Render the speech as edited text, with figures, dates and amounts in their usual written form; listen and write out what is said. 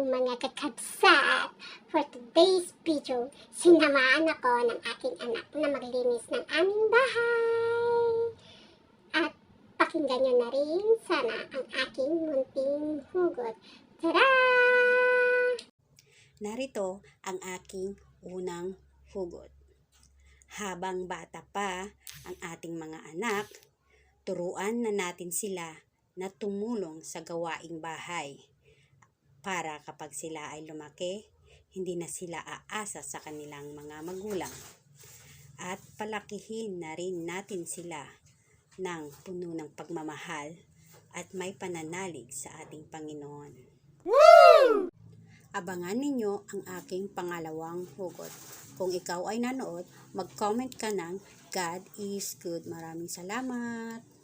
mga kakabsat! For today's video, sinamaan ako ng aking anak na maglinis ng aming bahay. At pakinggan nyo na rin sana ang aking munting hugot. Tara! Narito ang aking unang hugot. Habang bata pa ang ating mga anak, turuan na natin sila na tumulong sa gawaing bahay para kapag sila ay lumaki, hindi na sila aasa sa kanilang mga magulang. At palakihin na rin natin sila ng puno ng pagmamahal at may pananalig sa ating Panginoon. Woo! Abangan ninyo ang aking pangalawang hugot. Kung ikaw ay nanood, mag-comment ka ng God is good. Maraming salamat!